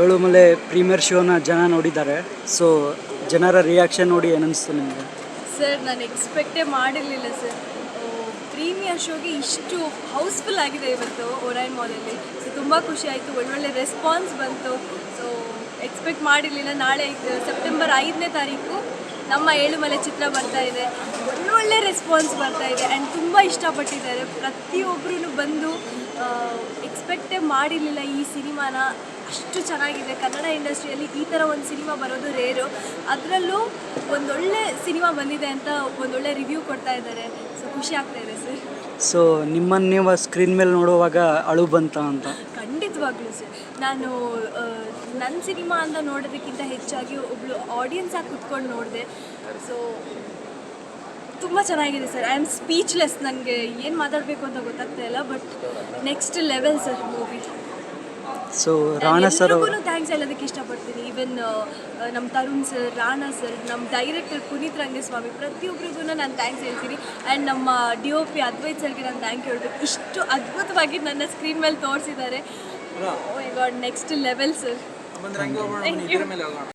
Yelumale premier ಶೋನ ಜನ ನೋಡಿದ್ದಾರೆ. So ಜನರ ರಿಯಾಕ್ಷನ್ ನೋಡಿ ಏನನ್ನಿಸ್ತು ನಿಮಗೆ? ಸರ್ ನಾನು ಎಕ್ಸ್ಪೆಕ್ಟೇ ಮಾಡಿರಲಿಲ್ಲ ಸರ್. ಪ್ರೀಮಿಯರ್ ಶೋಗೆ ಇಷ್ಟು ಹೌಸ್ಫುಲ್ ಆಗಿದೆ ಇವತ್ತು ಒರೈನ್ ಮಾಲಲ್ಲಿ. ಸೊ ತುಂಬ ಖುಷಿ ಆಯಿತು, ಒಳ್ಳೊಳ್ಳೆ ರೆಸ್ಪಾನ್ಸ್ ಬಂತು. ಸೊ ಎಕ್ಸ್ಪೆಕ್ಟ್ ಮಾಡಿರಲಿಲ್ಲ. ನಾಳೆ ಸೆಪ್ಟೆಂಬರ್ 5ನೇ ತಾರೀಕು ನಮ್ಮ ಏಳುಮಲೆ ಚಿತ್ರ ಬರ್ತಾ ಇದೆ. ಒಳ್ಳೊಳ್ಳೆ ರೆಸ್ಪಾನ್ಸ್ ಬರ್ತಾ ಇದೆ ಆ್ಯಂಡ್ ತುಂಬ ಇಷ್ಟಪಟ್ಟಿದ್ದಾರೆ. ಪ್ರತಿಯೊಬ್ಬರೂ ಬಂದು ಎಕ್ಸ್ಪೆಕ್ಟೇ ಮಾಡಿರಲಿಲ್ಲ ಈ ಸಿನಿಮಾನ. ಅಷ್ಟು ಚೆನ್ನಾಗಿದೆ. ಕನ್ನಡ ಇಂಡಸ್ಟ್ರಿಯಲ್ಲಿ ಈ ಥರ ಒಂದು ಸಿನಿಮಾ ಬರೋದು ರೇರು. ಅದರಲ್ಲೂ ಒಂದೊಳ್ಳೆ ಸಿನಿಮಾ ಬಂದಿದೆ ಅಂತ ಒಂದೊಳ್ಳೆ ರಿವ್ಯೂ ಕೊಡ್ತಾ ಇದ್ದಾರೆ. ಸೊ ಖುಷಿ ಆಗ್ತಾ ಇದೆ ಸರ್. ಸೊ ನಿಮ್ಮನ್ನು ನೀವು ಸ್ಕ್ರೀನ್ ಮೇಲೆ ನೋಡುವಾಗ ಅಳು ಬಂತ ಅಂತ? ಖಂಡಿತವಾಗ್ಲೂ ಸರ್. ನಾನು ನನ್ನ ಸಿನಿಮಾ ಅಂತ ನೋಡೋದಕ್ಕಿಂತ ಹೆಚ್ಚಾಗಿ ಒಬ್ಬಳು ಆಡಿಯನ್ಸ್ ಆಗಿ ಕುತ್ಕೊಂಡು ನೋಡಿದೆ. ಸೊ ತುಂಬ ಚೆನ್ನಾಗಿದೆ ಸರ್. I am speechless. ನನಗೆ ಏನು ಮಾತಾಡಬೇಕು ಅಂತ ಗೊತ್ತಾಗ್ತಾ ಇಲ್ಲ. But next level sir movie. So Rana sir thanks ಹೇಳೋದಕ್ಕೆ ಇಷ್ಟಪಡ್ತೀನಿ. ಈವನ್ ನಮ್ಮ ತರುಣ್ ಸರ್, ರಾಣಾ ಸರ್, ನಮ್ಮ ಡೈರೆಕ್ಟರ್ ಪುನೀತ್ ರಂಗಸ್ವಾಮಿ, ಪ್ರತಿಯೊಬ್ಬರಿಗೂ ನಾನು ಥ್ಯಾಂಕ್ಸ್ ಹೇಳ್ತೀನಿ. ಆ್ಯಂಡ್ ನಮ್ಮ DOP ಅದ್ವೈತ್ ಸರ್ಗೆ ನಾನು ಥ್ಯಾಂಕ್ ಹೇಳ್ಬೇಕು. ಇಷ್ಟು ಅದ್ಭುತವಾಗಿ ನನ್ನ ಸ್ಕ್ರೀನ್ ಮೇಲೆ ತೋರಿಸಿದ್ದಾರೆ. Oh my God, next level sir. Thank you.